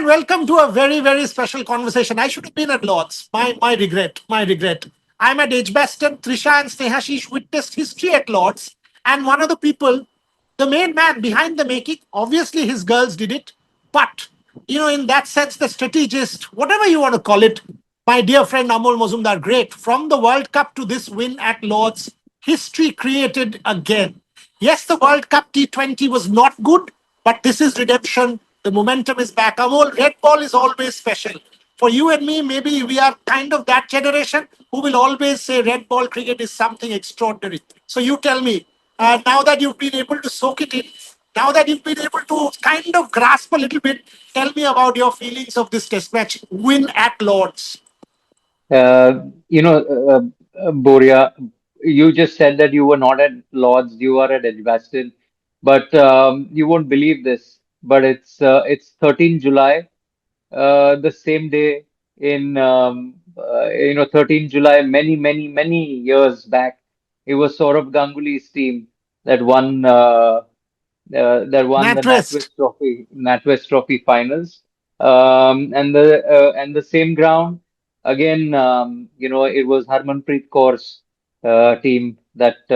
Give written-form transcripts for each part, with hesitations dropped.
and welcome to a very, very special conversation. I should have been at Lord's. My regret. My regret. I'm at Edgbaston. Trisha and Snehashish witnessed history at Lord's. And one of the people, the main man behind the making, obviously his girls did it. But, in that sense, the strategist, whatever you want to call it, my dear friend Amol Muzumdar, great. From the World Cup to this win at Lord's, history created again. Yes, the World Cup T20 was not good, but this is redemption. The momentum is back. Amol, red ball is always special. For you and me, maybe we are kind of that generation who will always say red ball cricket is something extraordinary. So you tell me, now that you've been able to soak it in, now that you've been able to kind of grasp a little bit, tell me about your feelings of this test match win at Lord's. Boria, you just said that you were not at Lord's, you are at Edgbaston, but you won't believe this, but it's 13 July, the same day in 13 July, many years back. It was Saurav Ganguly's team that won the NatWest. NatWest Trophy finals. And the same ground again. It was Harmanpreet Kaur's team that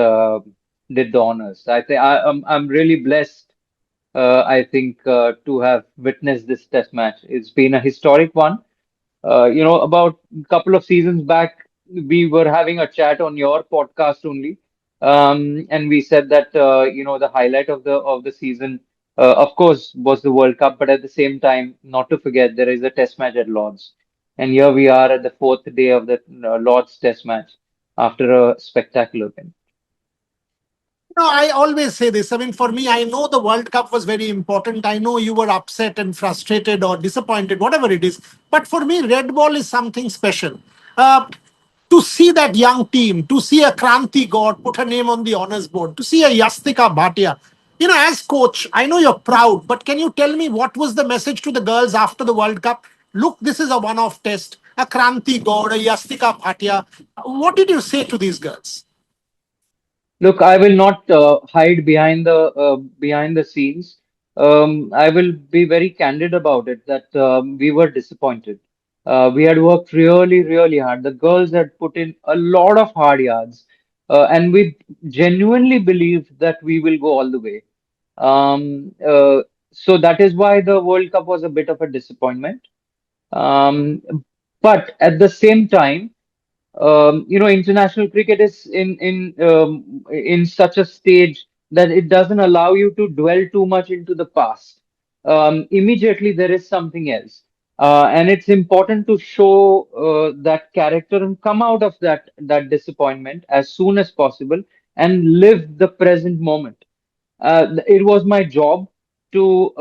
did the honors. I'm really blessed. I think to have witnessed this test match. It's been a historic one. About a couple of seasons back, we were having a chat on your podcast only, and we said that the highlight of the season, of course, was the World Cup, but at the same time, not to forget, there is a Test match at Lord's, and here we are at the fourth day of the Lord's Test match after a spectacular win. No, I always say this. I mean, for me, I know the World Cup was very important. I know you were upset and frustrated or disappointed, whatever it is. But for me, Red Ball is something special. Uh, to see that young team, to see a Kranti Gaud put her name on the honors board, to see a Yastika Bhatia. As coach, I know you're proud, but can you tell me what was the message to the girls after the World Cup? Look, this is a one-off test. A Kranti Gaud, a Yastika Bhatia. What did you say to these girls? Look, I will not hide behind the scenes. I will be very candid about it that we were disappointed. We had worked really, really hard. The girls had put in a lot of hard yards, and we genuinely believed that we will go all the way. So that is why the World Cup was a bit of a disappointment. Um, but at the same time, international cricket is in such a stage that it doesn't allow you to dwell too much into the past. Immediately there is something else, and it's important to show that character and come out of that disappointment as soon as possible and live the present moment. It was my job to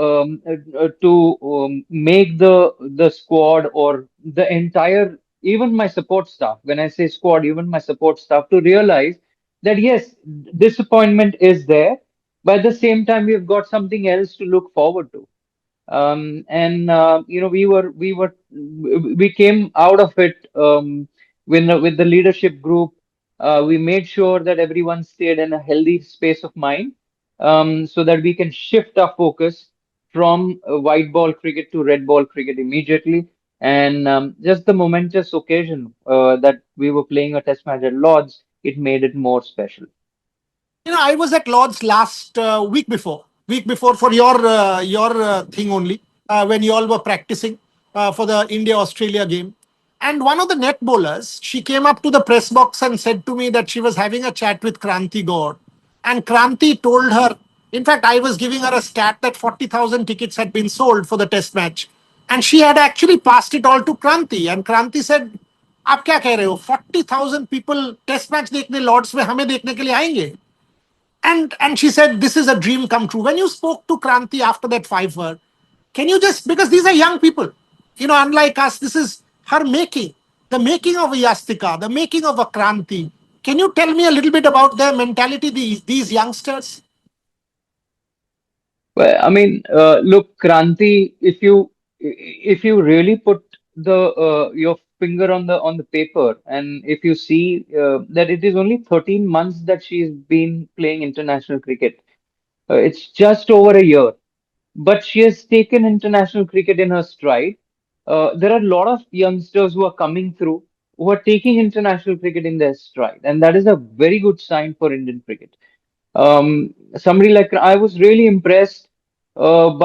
make the squad or the entire, even my support staff. When I say squad, even my support staff, to realize that yes, disappointment is there, but at the same time we've got something else to look forward to. And we came out of it with the leadership group. We made sure that everyone stayed in a healthy space of mind, so that we can shift our focus from white ball cricket to red ball cricket immediately. And just the momentous occasion that we were playing a test match at Lord's, it made it more special. I was at Lord's last week before for your thing only when you all were practicing for the India Australia game. And one of the net bowlers, she came up to the press box and said to me that she was having a chat with Kranti Gaud. And Kranti told her, in fact, I was giving her a stat that 40,000 tickets had been sold for the test match. And she had actually passed it all to Kranti. And Kranti said, आप क्या कह रहे हो 40,000 people test match देखने Lord's में हमें देखने के लिए आएंगे and she said this is a dream come true. When you spoke to Kranti after that 5 hour, can you just, because these are young people, unlike us, this is her making, the making of a Yastika, the making of a Kranti. Can you tell me a little bit about their mentality, these youngsters? Well, I mean, look, Kranti, if you really put the your finger on the paper, and if you see that it is only 13 months that she's been playing international cricket, it's just over a year but she has taken international cricket in her stride. There are a lot of youngsters who are coming through who are taking international cricket in their stride, and that is a very good sign for Indian cricket. Somebody like I was really impressed of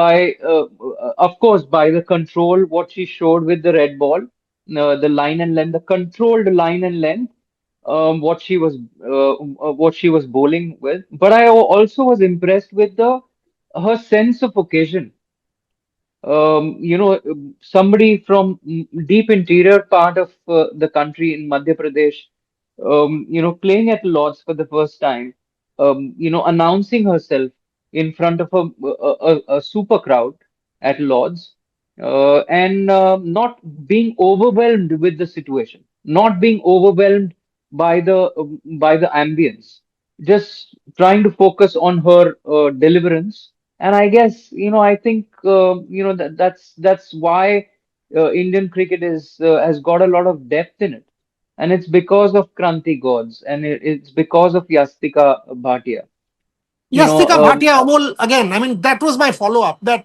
course, by the control what she showed with the red ball, the line and length, the controlled line and length, what she was bowling with. But I also was impressed with the her sense of occasion. Somebody from deep interior part of the country in Madhya Pradesh, playing at Lord's for the first time, announcing herself in front of a super crowd at Lord's, and not being overwhelmed with the situation, not being overwhelmed by the ambience, just trying to focus on her deliverance. And I guess, I think, that's why Indian cricket has got a lot of depth in it. And it's because of Kranti Gauds, and it's because of Yastika Bhatia. You know, Yastika Bhatia, Amol, again, I mean, that was my follow up. That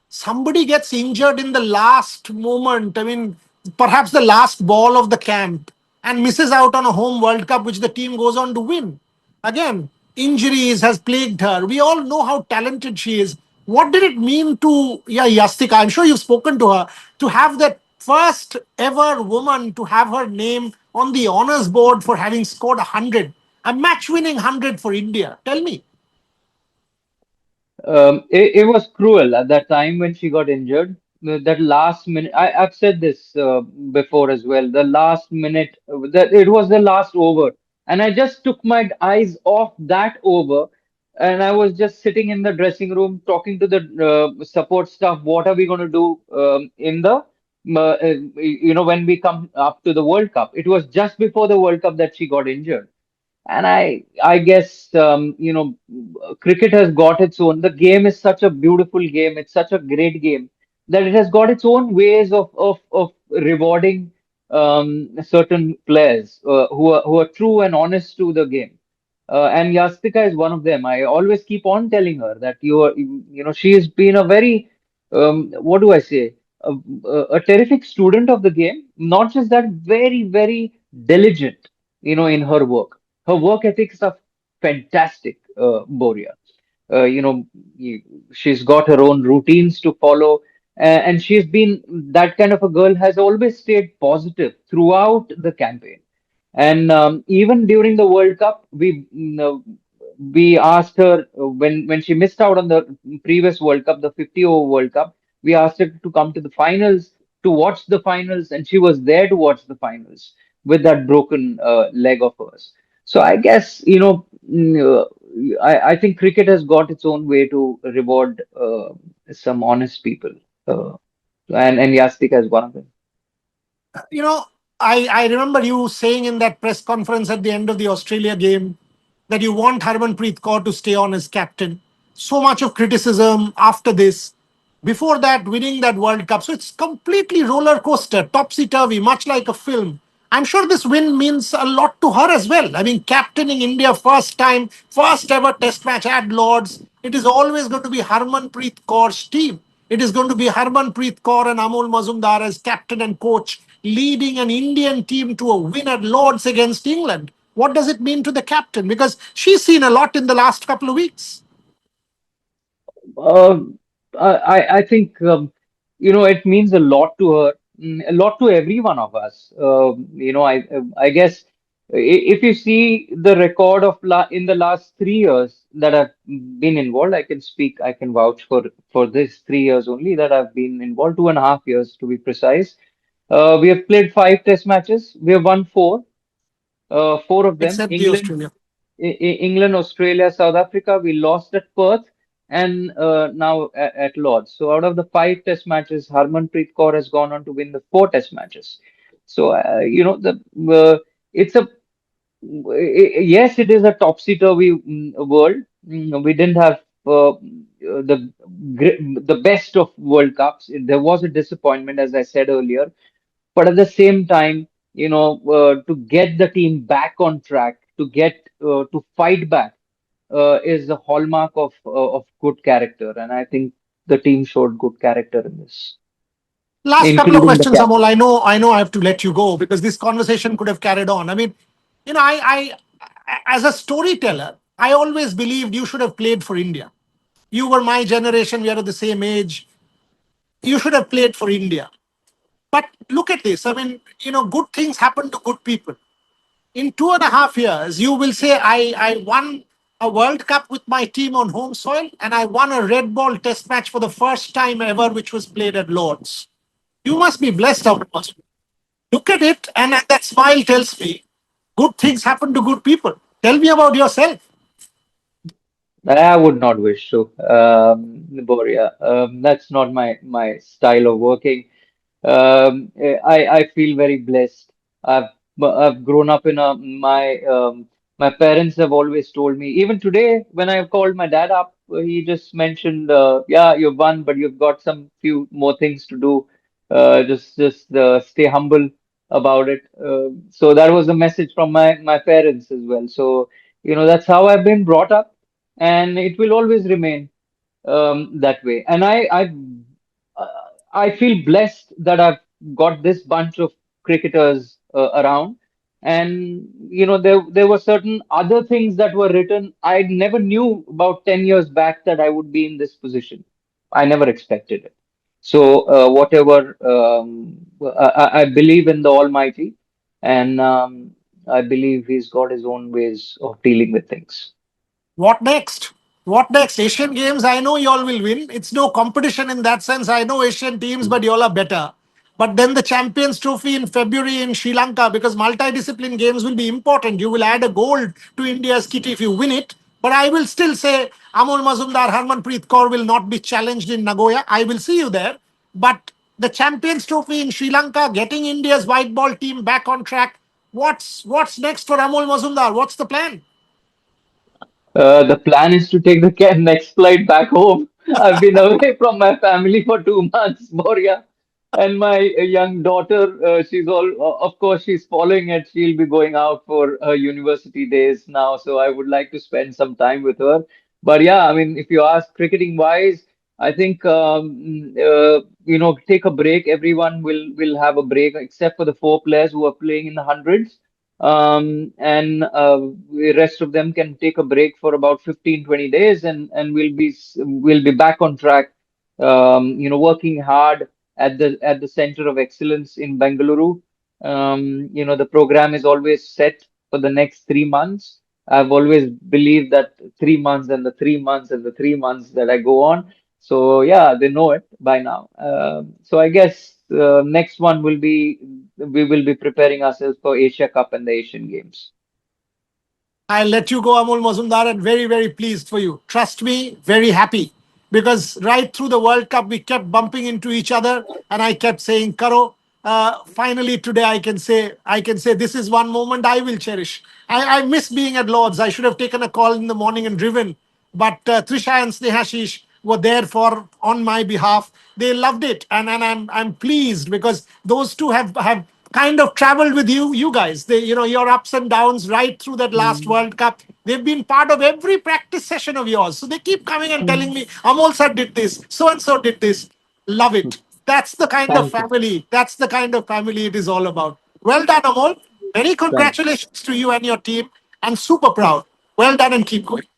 somebody gets injured in the last moment, I mean, perhaps the last ball of the camp, and misses out on a home World Cup, which the team goes on to win. Again, injuries has plagued her. We all know how talented she is. What did it mean to, yeah, Yastika? I'm sure you've spoken to her, to have that first ever woman to have her name on the honors board for having scored 100, a match winning 100 for India. Tell me. it was cruel at that time when she got injured. That last minute, I've said this before as well. The last minute, that it was the last over, and I just took my eyes off that over, and I was just sitting in the dressing room talking to the support staff. What are we going to do in the, when we come up to the World Cup? It was just before the World Cup that she got injured. And I guess, cricket has got its own. The game is such a beautiful game. It's such a great game that it has got its own ways of rewarding certain players who are true and honest to the game. And Yastika is one of them. I always keep on telling her that she has been a very, what do I say, a terrific student of the game. Not just that, very, very diligent, in her work. Her work ethics are fantastic, Boria. You know, she's got her own routines to follow, and she's been that kind of a girl, has always stayed positive throughout the campaign. And even during the World Cup, we asked her when she missed out on the previous World Cup, the 50 over World Cup. We asked her to come to the finals, to watch the finals, and she was there to watch the finals with that broken leg of hers. So I guess, I think cricket has got its own way to reward some honest people, uh, and Yastika is one of them. You know, I remember you saying in that press conference at the end of the Australia game that you want Harmanpreet Kaur to stay on as captain. So much of criticism after this. Before that, winning that World Cup. So it's completely roller coaster, topsy turvy, much like a film. I'm sure this win means a lot to her as well. I mean, captaining India first time, first ever test match at Lords. It is always going to be Harmanpreet Kaur's team. It is going to be Harmanpreet Kaur and Amol Muzumdar as captain and coach, leading an Indian team to a win at Lords against England. What does it mean to the captain? Because she's seen a lot in the last couple of weeks. Uh, I think, it means a lot to her, a lot to every one of us. I guess, if you see the record of in the last 3 years that I've been involved, I can speak, I can vouch for this 3 years only that I've been involved, 2.5 years to be precise. We have played 5 test matches. We have won four of them. Except the Australia. England, Australia, South Africa. We lost at Perth and now at Lords. So out of the 5 test matches, Harmanpreet Kaur has gone on to win the 4 test matches. So it's a yes, it is a topsy-turvy world. We didn't have the best of World Cups. There was a disappointment, as I said earlier, but at the same time, to get the team back on track, to fight back, is the hallmark of good character. And I think the team showed good character in this, Last couple of including the questions, Amol. captain. I know, I have to let you go because this conversation could have carried on. I mean, as a storyteller, I always believed you should have played for India. You were my generation. We are at the same age. You should have played for India. But look at this. I mean, good things happen to good people. In 2.5 years, you will say, I won a World Cup with my team on home soil, and I won a red ball test match for the first time ever, which was played at Lords. You must be blessed, of course. Look at it, and that smile tells me good things happen to good people. Tell me about yourself. I would not wish to, Boria. That's not my style of working. I feel very blessed. I've grown up in a my parents have always told me. Even today, when I called my dad up, he just mentioned, "Yeah, you've won, but you've got some few more things to do. Just stay humble about it." So that was the message from my parents as well. So that's how I've been brought up, and it will always remain that way. And uh, I feel blessed that I've got this bunch of cricketers around. And there were certain other things that were written. I never knew about 10 years back that I would be in this position. I never expected it. So whatever, I believe in the Almighty, and I believe He's got His own ways of dealing with things. What next? What next? Asian Games, I know you all will win. It's no competition in that sense. I know Asian teams, but you all are better. But then the Champions Trophy in February in Sri Lanka, because multidiscipline games will be important. You will add a gold to India's kitty if you win it. But I will still say Amol Muzumdar, Harmanpreet Kaur will not be challenged in Nagoya. I will see you there. But the Champions Trophy in Sri Lanka, getting India's white ball team back on track. What's next for Amol Muzumdar? What's the plan? The plan is to take the next flight back home. I've been away from my family for 2 months, Boria, and my young daughter. Of course, she's following it. She'll be going out for her university days now, so I would like to spend some time with her. But yeah, I mean, if you ask cricketing wise, I think take a break. Everyone will have a break, except for the four players who are playing in the hundreds, and the rest of them can take a break for about 15-20 days, and we'll be back on track, working hard at the center of excellence in Bengaluru. The program is always set for the next 3 months. I've always believed that 3 months and the 3 months and the 3 months that I go on. So yeah, they know it by now. So I guess next one will be we will be preparing ourselves for Asia Cup and the Asian Games. I'll let you go, Amol Mazumdar, and very, very pleased for you. Trust me, very happy. Because right through the World Cup, we kept bumping into each other, and I kept saying, Karo, finally today I can say this is one moment I will cherish. I miss being at Lords. I should have taken a call in the morning and driven. But Trisha and Snehashish were there for on my behalf. They loved it, and I'm pleased because those two have kind of traveled with you guys. Your ups and downs right through that last Mm. World Cup. They've been part of every practice session of yours. So they keep coming and telling Mm. me, Amol sir did this, so and so did this. Love it. That's the kind of Thank you. family. That's the kind of family it is all about. Well done, Amol. Many Thank you. congratulations to you and your team. I'm super proud. Well done and keep going.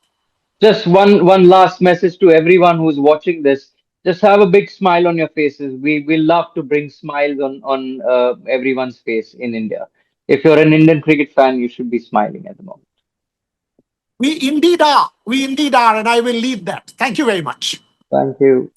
Just one last message to everyone who's watching this. Just have a big smile on your faces. We love to bring smiles on everyone's face in India. If you're an Indian cricket fan, you should be smiling at the moment. We indeed are. We indeed are, and I will lead that. Thank you very much. Thank you.